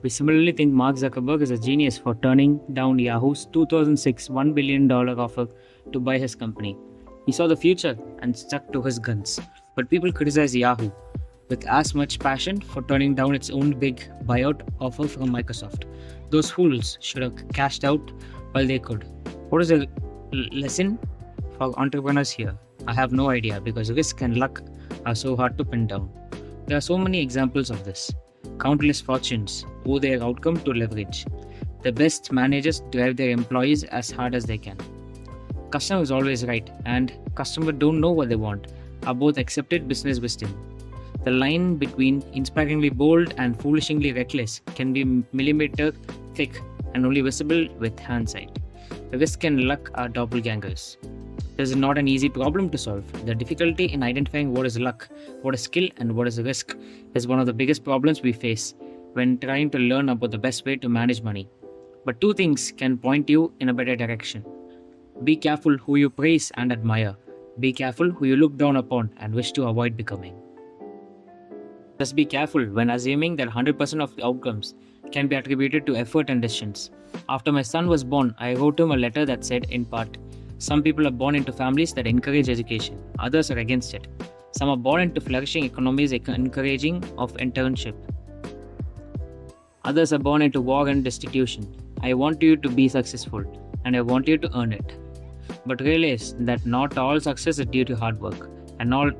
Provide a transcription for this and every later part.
We similarly think Mark Zuckerberg is a genius for turning down Yahoo's 2006 $1 billion offer to buy his company. He saw the future and stuck to his guns. But people criticize Yahoo with as much passion for turning down its own big buyout offer from Microsoft. Those fools should have cashed out while they could. What is the lesson for entrepreneurs here? I have no idea because risk and luck are so hard to pin down. There are so many examples of this. Countless fortunes owe their outcome to leverage. The best managers drive their employees as hard as they can. Customer is always right and customer don't know what they want are both accepted business wisdom. The line between inspiringly bold and foolishly reckless can be millimeter thick and only visible with hindsight. Risk and luck are doppelgangers. This is not an easy problem to solve. The difficulty in identifying what is luck, what is skill, and what is risk is one of the biggest problems we face when trying to learn about the best way to manage money. But two things can point you in a better direction. Be careful who you praise and admire. Be careful who you look down upon and wish to avoid becoming. Just be careful when assuming that 100% of the outcomes can be attributed to effort and decisions. After my son was born, I wrote him a letter that said, in part, some people are born into families that encourage education, others are against it. Some are born into flourishing economies encouraging of internship. Others are born into war and destitution. I want you to be successful, and I want you to earn it. But realize that not all success is due to hard work, and not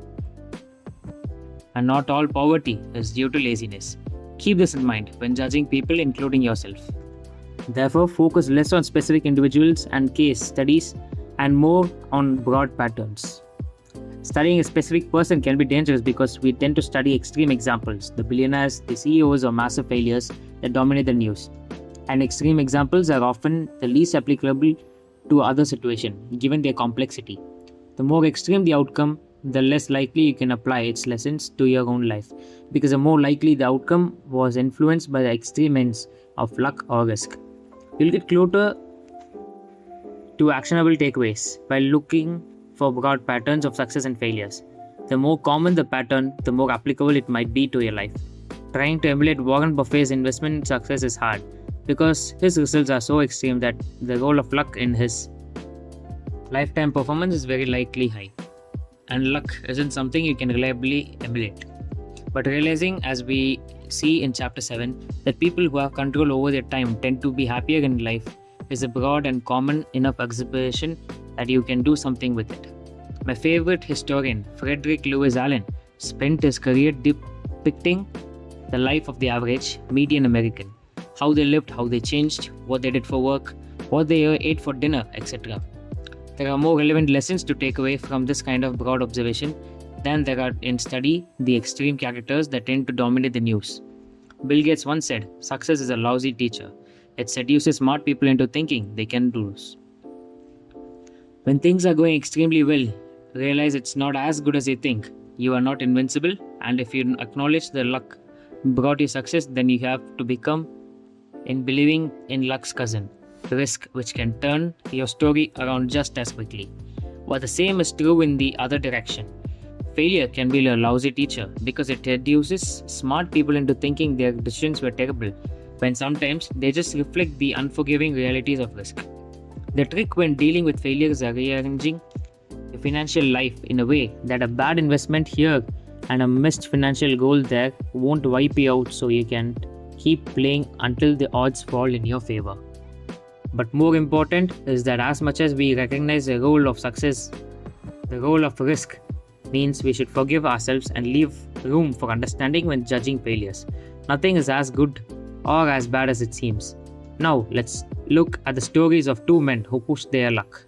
all poverty is due to laziness. Keep this in mind when judging people, including yourself. Therefore, focus less on specific individuals and case studies and more on broad patterns. Studying a specific person can be dangerous because we tend to study extreme examples, the billionaires, the CEOs, or massive failures that dominate the news. And extreme examples are often the least applicable to other situations, given their complexity. The more extreme the outcome, the less likely you can apply its lessons to your own life, because the more likely the outcome was influenced by the extreme ends of luck or risk. You'll get closer to actionable takeaways by looking for broad patterns of success and failures. The more common the pattern, the more applicable it might be to your life. Trying to emulate Warren Buffett's investment success is hard because his results are so extreme that the role of luck in his lifetime performance is very likely high. And luck isn't something you can reliably emulate. But realizing, as we see in chapter 7, that people who have control over their time tend to be happier in life is a broad and common enough observation that you can do something with it. My favorite historian, Frederick Lewis Allen, spent his career depicting the life of the average median American, how they lived, how they changed, what they did for work, what they ate for dinner, etc. There are more relevant lessons to take away from this kind of broad observation than there are in study the extreme characters that tend to dominate the news. Bill Gates once said, "Success is a lousy teacher. It seduces smart people into thinking they can lose." When things are going extremely well, realize it's not as good as you think. You are not invincible, and if you acknowledge the luck brought you success, then you have to become in believing in luck's cousin, risk, which can turn your story around just as quickly. But the same is true in the other direction. Failure can be a lousy teacher because it seduces smart people into thinking their decisions were terrible, when sometimes they just reflect the unforgiving realities of risk. The trick when dealing with failure is rearranging your financial life in a way that a bad investment here and a missed financial goal there won't wipe you out, so you can keep playing until the odds fall in your favor. But more important is that as much as we recognize the role of success, the role of risk means we should forgive ourselves and leave room for understanding when judging failures. Nothing is as good or as bad as it seems. Now let's look at the stories of two men who pushed their luck.